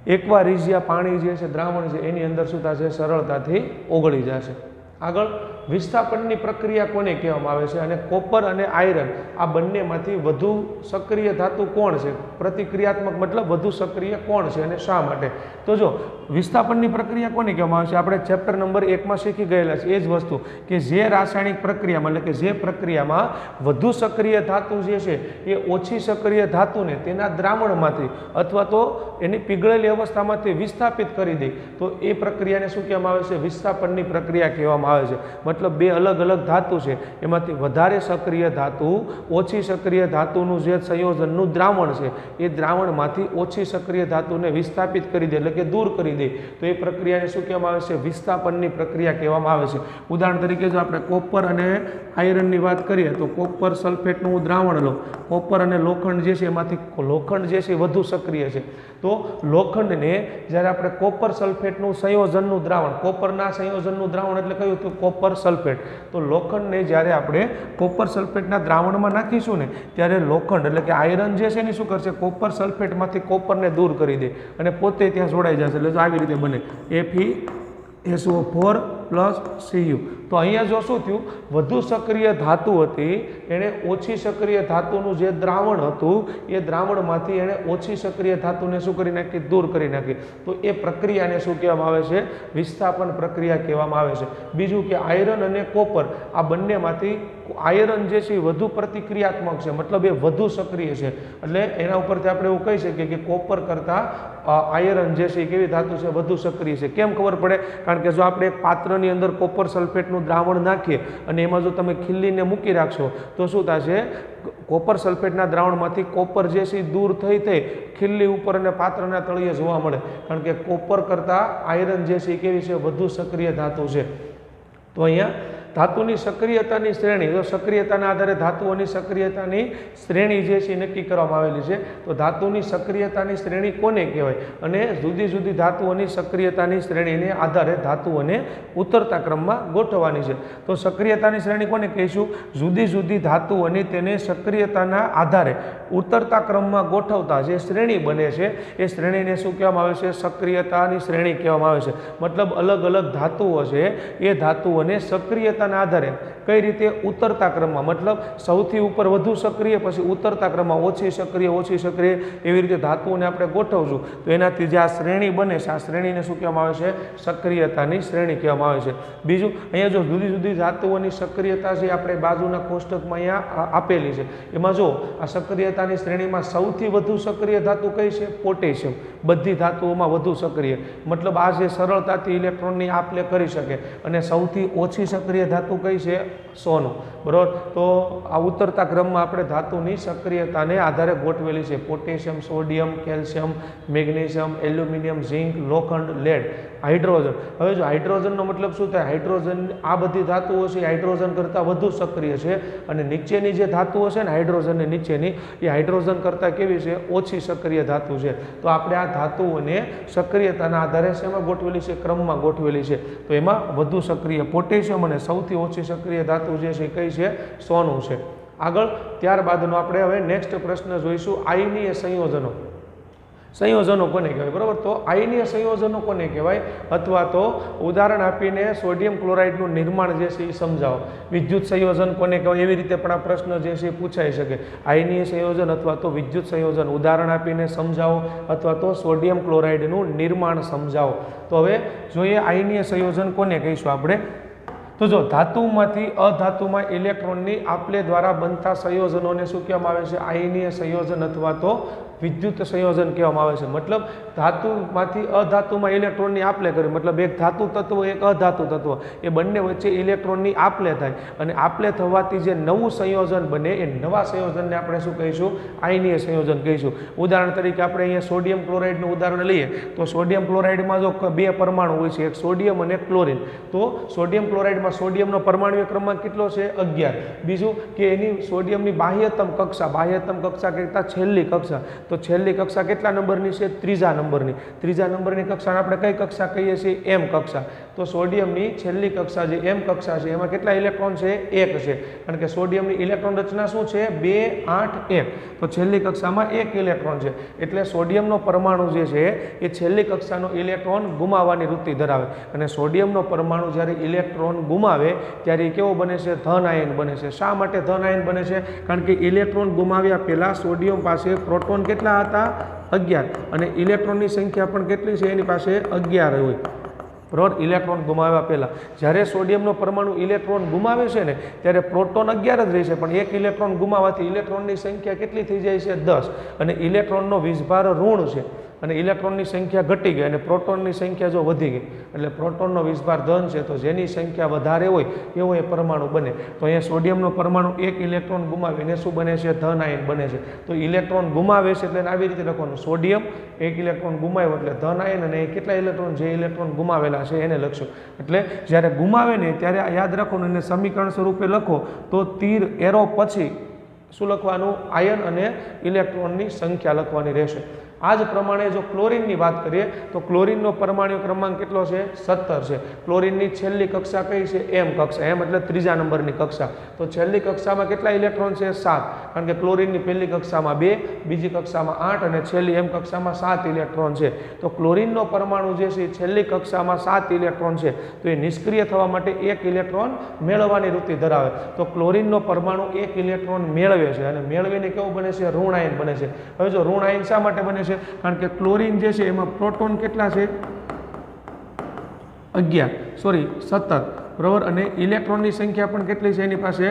એક્વારિઝિયા પાણી જે છે દ્રાવણ છે એની અંદર શું થશે સરળતાથી ઓગળી જશે. આગળ વિસ્થાપનની પ્રક્રિયા કોને કહેવામાં આવે છે અને કોપર અને આયરન આ બંનેમાંથી વધુ સક્રિય ધાતુ કોણ છે, પ્રતિક્રિયાત્મક મતલબ વધુ સક્રિય કોણ છે અને શા માટે? તો જો વિસ્થાપનની પ્રક્રિયા કોને કહેવામાં આવે છે આપણે ચેપ્ટર નંબર 1માં શીખી ગયેલા છે. એ જ વસ્તુ કે જે રાસાયણિક પ્રક્રિયામાં એટલે કે જે પ્રક્રિયામાં વધુ સક્રિય ધાતુ જે છે એ ઓછી સક્રિય ધાતુને તેના દ્રાવણમાંથી અથવા તો એની પીગળેલી અવસ્થામાંથી વિસ્થાપિત કરી દે તો એ પ્રક્રિયાને શું કહેવામાં આવે છે વિસ્થાપનની પ્રક્રિયા કહેવામાં આવે છે. મતલબ બે અલગ અલગ ધાતુ છે એમાંથી વધારે સક્રિય ધાતુ ઓછી સક્રિય ધાતુનું જે સંયોજનનું દ્રાવણ છે એ દ્રાવણમાંથી ઓછી સક્રિય ધાતુને વિસ્થાપિત કરી દે એટલે કે દૂર કરી દે તો એ પ્રક્રિયાને શું કહેવામાં આવે છે વિસ્થાપનની પ્રક્રિયા કહેવામાં આવે છે. ઉદાહરણ તરીકે જો આપણે કોપર અને આયરનની વાત કરીએ તો કોપર સલ્ફેટનું દ્રાવણ લો, કોપર અને લોખંડ જે છે એમાંથી લોખંડ જે છે વધુ સક્રિય છે, તો લોખંડને જ્યારે આપણે કોપર સલ્ફેટનું સંયોજનનું દ્રાવણ, કોપરના સંયોજનનું દ્રાવણ એટલે કયું હતું કોપર સલ્ફેટ, તો લોખંડને જ્યારે આપણે કોપર સલ્ફેટના દ્રાવણમાં નાખીશું ને ત્યારે લોખંડ એટલે કે આયરન જે છે એની શું કરશે કોપર સલ્ફેટમાંથી કોપરને દૂર કરી દે અને પોતે ત્યાં જોડાઈ જશે. એટલે આવી રીતે બને Fe SO4 પ્લસ Cu. તો અહીંયા જો શું થયું, વધુ સક્રિય ધાતુ હતી એણે ઓછી સક્રિય ધાતુનું જે દ્રાવણ હતું એ દ્રાવણમાંથી એણે ઓછી સક્રિય ધાતુને શું કરી નાખી, દૂર કરી નાખી. તો એ પ્રક્રિયાને શું કહેવામાં આવે છે, વિસ્થાપન પ્રક્રિયા કહેવામાં આવે છે. બીજું કે આયરન અને કોપર આ બંનેમાંથી આયરન જે છે એ વધુ પ્રતિક્રિયાત્મક છે, મતલબ એ વધુ સક્રિય છે. એટલે એના ઉપરથી આપણે એવું કહી શકીએ કે કોપર કરતાં આયરન જે છે એ કેવી ધાતુ છે, વધુ સક્રિય છે. કેમ ખબર પડે? કારણ કે જો આપણે એક પાત્રની અંદર કોપર સલ્ફેટનું દ્રાવણ નાખીએ અને એમાં જો તમે ખીલીને મૂકી રાખશો તો શું થશે, કોપર સલ્ફેટના દ્રાવણમાંથી કોપર જે છે દૂર થઈ ખીલ્લી ઉપર અને પાત્રના તળિયે જોવા મળે. કારણ કે કોપર કરતાં આયરન જે છે એ કેવી છે, વધુ સક્રિય ધાતુ છે. તો અહીંયા ધાતુની સક્રિયતાની શ્રેણી, જો સક્રિયતાના આધારે ધાતુઓની સક્રિયતાની શ્રેણી જે છે એ નક્કી કરવામાં આવેલી છે. તો ધાતુની સક્રિયતાની શ્રેણી કોને કહેવાય? અને જુદી જુદી ધાતુઓની સક્રિયતાની શ્રેણીને આધારે ધાતુઓને ઉતરતા ક્રમમાં ગોઠવવાની છે. તો સક્રિયતાની શ્રેણી કોને કહીશું? જુદી જુદી ધાતુઓની તેને સક્રિયતાના આધારે ઉતરતા ક્રમમાં ગોઠવતા જે શ્રેણી બને છે એ શ્રેણીને શું કહેવામાં આવે છે? સક્રિયતાની શ્રેણી કહેવામાં આવે છે. મતલબ અલગ અલગ ધાતુઓ છે એ ધાતુઓને સક્રિયતા આધારે કઈ રીતે ઉતરતા ક્રમમાં, મતલબ સૌથી ઉપર વધુ સક્રિય, પછી ઉતરતા ક્રમમાં ઓછી સક્રિય એવી રીતે ધાતુઓને આપણે ગોઠવશું. તો એનાથી જે આ શ્રેણી બને છે આ શ્રેણીને શું કહેવામાં આવે છે? સક્રિયતાની શ્રેણી કહેવામાં આવે છે. બીજું અહીંયા જો જુદી જુદી ધાતુઓની સક્રિયતા છે આપણે બાજુના કોષ્ટકમાં અહીંયા આપેલી છે. એમાં જો આ સક્રિયતાની શ્રેણીમાં સૌથી વધુ સક્રિય ધાતુ કઈ છે? પોટેશિયમ. બધી ધાતુઓમાં વધુ સક્રિય, મતલબ આ જે સરળતાથી ઇલેક્ટ્રોનની આપ લે કરી શકે. અને સૌથી ઓછી સક્રિય ધાતુ કઈ છે? સોનું. બરાબર. તો આ ઉતરતા ક્રમમાં આપણે ધાતુની સક્રિયતાને આધારે ગોઠવેલી છે. Potassium, sodium, calcium, magnesium, aluminium, zinc, લોખંડ, લેડ, હાઇડ્રોજન. હવે જો હાઇડ્રોજનનો મતલબ શું થાય? હાઇડ્રોજન, આ બધી ધાતુઓ છે હાઇડ્રોજન કરતાં વધુ સક્રિય છે. અને નીચેની જે ધાતુઓ છે ને હાઇડ્રોજનની નીચેની, એ હાઇડ્રોજન કરતાં કેવી છે? ઓછી સક્રિય ધાતુ છે. તો આપણે આ ધાતુઓને સક્રિયતાના આધારે શેમાં ગોઠવેલી છે? ક્રમમાં ગોઠવેલી છે. તો એમાં વધુ સક્રિય પોટેશિયમ અને સૌથી ઓછી સક્રિય ધાતુ જે છે કઈ છે? સોનું છે. આગળ ત્યારબાદનો આપણે હવે નેક્સ્ટ પ્રશ્ન જોઈશું, આયનીય સંયોજનો. સંયોજનો કોને કહેવાય? બરાબર. તો આયનીય સંયોજનો કોને કહેવાય? અથવા તો ઉદાહરણ આપીને સોડિયમ ક્લોરાઇડનું નિર્માણ જે છે એ સમજાવો. વિદ્યુત સંયોજન કોને કહેવાય? એવી રીતે પણ આ પ્રશ્ન જે છે એ પૂછાઈ શકે. આયનીય સંયોજન અથવા તો વિદ્યુત સંયોજન ઉદાહરણ આપીને સમજાવો, અથવા તો સોડિયમ ક્લોરાઇડનું નિર્માણ સમજાવો. તો હવે જોઈએ આયનીય સંયોજન કોને કહીશું આપણે. તો જો ધાતુમાંથી અધાતુમાં ઇલેક્ટ્રોનની આપલે દ્વારા બનતા સંયોજનોને શું કહેવામાં આવે છે? આયનીય સંયોજન અથવા તો વિદ્યુત સંયોજન કહેવામાં આવે છે. મતલબ ધાતુમાંથી અધાતુમાં ઇલેક્ટ્રોનની આપલે કરી, મતલબ એક ધાતુ તત્વ એક અધાતુ તત્વ, એ બંને વચ્ચે ઇલેક્ટ્રોનની આપલે થાય અને આપલે થવાથી જે નવું સંયોજન બને એ નવા સંયોજનને આપણે શું કહીશું? આયનીય સંયોજન કહીશું. ઉદાહરણ તરીકે આપણે અહીંયા સોડિયમ ક્લોરાઇડનું ઉદાહરણ લઈએ તો સોડિયમ ક્લોરાઇડમાં જો બે પરમાણુ હોય છે, એક સોડિયમ અને ક્લોરિન. તો સોડિયમ ક્લોરાઇડમાં સોડિયમનો પરમાણુ ક્રમાંક કેટલો છે? 11. બીજું કે એની સોડિયમની બાહ્યતમ કક્ષા કરતાં છેલ્લી કક્ષા, તો છેલ્લી કક્ષા કેટલા નંબરની છે? ત્રીજા નંબરની. ત્રીજા નંબરની કક્ષાને આપણે કઈ કક્ષા કહીએ છીએ? એમ કક્ષા. તો સોડિયમની છેલ્લી કક્ષા જે એમ કક્ષા છે એમાં કેટલા ઇલેક્ટ્રોન છે? 1 છે. કારણ કે સોડિયમની ઇલેક્ટ્રોન રચના શું છે? 2, 8, 1. તો છેલ્લી કક્ષામાં 1 ઇલેક્ટ્રોન છે. એટલે સોડિયમનો પરમાણુ જે છે એ છેલ્લી કક્ષાનો ઇલેક્ટ્રોન ગુમાવવાની વૃત્તિ ધરાવે. અને સોડિયમનો પરમાણુ જ્યારે ઇલેક્ટ્રોન ગુમાવે ત્યારે એ કેવો બને છે? ધન આયન બને છે. શા માટે ધન આયન બને છે? કારણ કે ઇલેક્ટ્રોન ગુમાવ્યા પહેલાં સોડિયમ પાસે પ્રોટોન કેટલા હતા? 11. અને ઇલેક્ટ્રોનની સંખ્યા પણ કેટલી છે? એની પાસે 11 હોય. બરાબર. ઇલેક્ટ્રોન ગુમાવ્યા પહેલાં જ્યારે સોડિયમનો પરમાણુ ઇલેક્ટ્રોન ગુમાવે છે ને ત્યારે પ્રોટોન 11 જ રહેશે, પણ એક ઇલેક્ટ્રોન ગુમાવવાથી ઇલેક્ટ્રોનની સંખ્યા કેટલી થઈ જાય છે? 10. અને ઇલેક્ટ્રોનનો વીજભાર ઋણ છે અને ઇલેક્ટ્રોનની સંખ્યા ઘટી ગઈ અને પ્રોટોનની સંખ્યા જો વધી ગઈ, એટલે પ્રોટોનનો વીજભાર ધન છે, તો જેની સંખ્યા વધારે હોય એવો એ પરમાણુ બને. તો અહીંયા સોડિયમનો પરમાણુ 1 ઇલેક્ટ્રોન ગુમાવીને શું બને છે? ધન આયન બને છે. તો ઇલેક્ટ્રોન ગુમાવે છે એટલે આવી રીતે લખવાનું, સોડિયમ 1 ઇલેક્ટ્રોન ગુમાવ્યો એટલે ધન આયન, અને કેટલા ઇલેક્ટ્રોન? જે ઇલેક્ટ્રોન ગુમાવેલા છે એને લખશું. એટલે જ્યારે ગુમાવે ને ત્યારે યાદ રાખવાનું, એને સમીકરણ સ્વરૂપે લખો તો તીર એરો પછી શું લખવાનું? આયન અને ઇલેક્ટ્રોનની સંખ્યા લખવાની રહેશે. આ જ પ્રમાણે જો ક્લોરીનની વાત કરીએ તો ક્લોરીનનો પરમાણુ ક્રમાંક કેટલો છે 17 છે. ક્લોરીનની છેલ્લી કક્ષા કઈ છે એમ કક્ષા, એમ એટલે ત્રીજા નંબરની કક્ષા. તો છેલ્લી કક્ષામાં કેટલા ઇલેક્ટ્રોન છે 7, કારણ કે ક્લોરીનની પહેલી કક્ષામાં 2, બીજી કક્ષામાં 8 અને છેલ્લી એમ કક્ષામાં 7 ઇલેક્ટ્રોન છે. તો ક્લોરીનનો પરમાણુ જે છે છેલ્લી કક્ષામાં 7 ઇલેક્ટ્રોન છે, તો એ નિષ્ક્રિય થવા માટે 1 ઇલેક્ટ્રોન મેળવવાની વૃત્તિ ધરાવે. તો ક્લોરીનનો પરમાણુ 1 ઇલેક્ટ્રોન મેળવે છે અને મેળવીને કેવું બને છે ઋણ આયન બને છે. હવે જો ઋણ આયન શા માટે બને છે, કારણ કે ક્લોરીન જે છે એમાં પ્રોટોન કેટલા છે 17, બરાબર, અને ઇલેક્ટ્રોનની સંખ્યા પણ કેટલી છે એની પાસે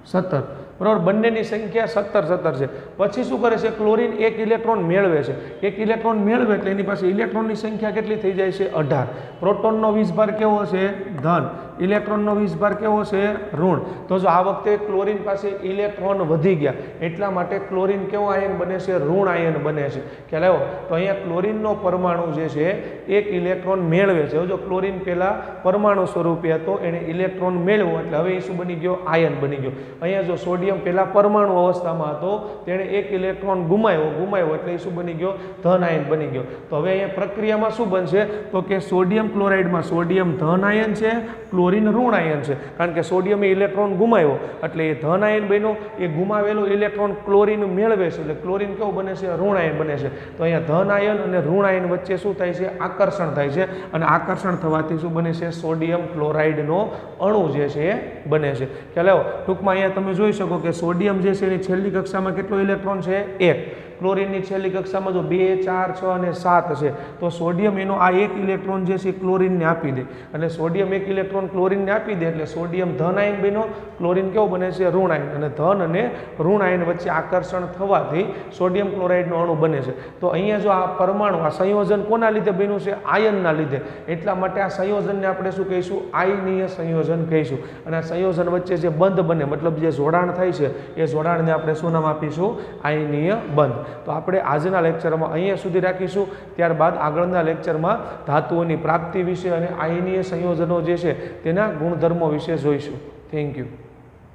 17, બરાબર, બંનેની સંખ્યા 17 છે. પછી શું કરે છે ક્લોરીન 1 ઇલેક્ટ્રોન મેળવે છે. 1 ઇલેક્ટ્રોન મેળવે એટલે એની પાસે ઇલેક્ટ્રોનની સંખ્યા કેટલી થઈ જાય છે 18. પ્રોટોનનો વીજભાર કેવો છે ધન, ઇલેક્ટ્રોનનો વીજભાર કેવો છે ઋણ. તો જો આ વખતે ક્લોરીન પાસે ઇલેક્ટ્રોન વધી ગયા એટલા માટે ક્લોરીન કેવો આયન બને છે ઋણ આયન બને છે. ખ્યાલ આવ્યો? તો અહીંયા ક્લોરીનનો પરમાણુ જે છે 1 ઇલેક્ટ્રોન મેળવે છે. જો ક્લોરીન પહેલા પરમાણુ સ્વરૂપે હતો, એને ઇલેક્ટ્રોન મેળવ્યો એટલે હવે એ શું બની ગયો આયન બની ગયો. અહીંયા જો સોડિયમ પહેલા પરમાણુ અવસ્થામાં હતો, તેણે 1 ઇલેક્ટ્રોન ગુમાવ્યો એટલે એ શું બની ગયો ધન આયન બની ગયો. તો હવે અહીંયા પ્રક્રિયામાં શું બનશે તો કે સોડિયમ ક્લોરાઇડમાં સોડિયમ ધન આયન છે, ક્લોરીન ઋણ આયન છે. કારણ કે સોડિયમે ઇલેક્ટ્રોન ગુમાવ્યો એટલે એ ધન આયન બન્યો, એ ગુમાવેલો ઇલેક્ટ્રોન ક્લોરીન મેળવે છે એટલે ક્લોરીન કેવું બને છે ઋણ આયન બને છે. તો અહીંયા ધન આયન અને ઋણ આયન વચ્ચે શું થાય છે આકર્ષણ થાય છે અને આકર્ષણ થવાથી શું બને છે સોડિયમ ક્લોરાઇડનો અણુ જે છે એ બને છે. ખ્યાલ આવ્યો? ટૂંકમાં અહીંયા તમે જોઈ શકો કે સોડિયમ જે છે એની છેલ્લી કક્ષામાં કેટલો ઇલેક્ટ્રોન છે 1, ક્લોરીનની છેલ્લી કક્ષામાં જો 2, 4, 6 અને 7 છે તો સોડિયમ એનો આ 1 ઇલેક્ટ્રોન જે છે ક્લોરીનને આપી દે અને સોડિયમ 1 ઇલેક્ટ્રોન ક્લોરીનને આપી દે એટલે સોડિયમ ધન આયન બન્યો, ક્લોરીન કેવો બને છે ઋણ આયન, અને ધન અને ઋણ આયન વચ્ચે આકર્ષણ થવાથી સોડિયમ ક્લોરાઇડનો અણુ બને છે. તો અહીંયા જો આ પરમાણુ આ સંયોજન કોના લીધે બન્યું છે આયનના લીધે, એટલા માટે આ સંયોજનને આપણે શું કહીશું આયનીય સંયોજન કહીશું. અને આ સંયોજન વચ્ચે જે બંધ બને મતલબ જે જોડાણ થાય છે એ જોડાણને આપણે શું નામ આપીશું આયનીય બંધ. તો આપણે આજના લેક્ચરમાં અહીંયા સુધી રાખીશું. ત્યારબાદ આગળના લેક્ચરમાં ધાતુઓની પ્રાપ્તિ વિશે અને આયનીય સંયોજનો જે છે તેના ગુણધર્મો વિશે જોઈશું. Thank you.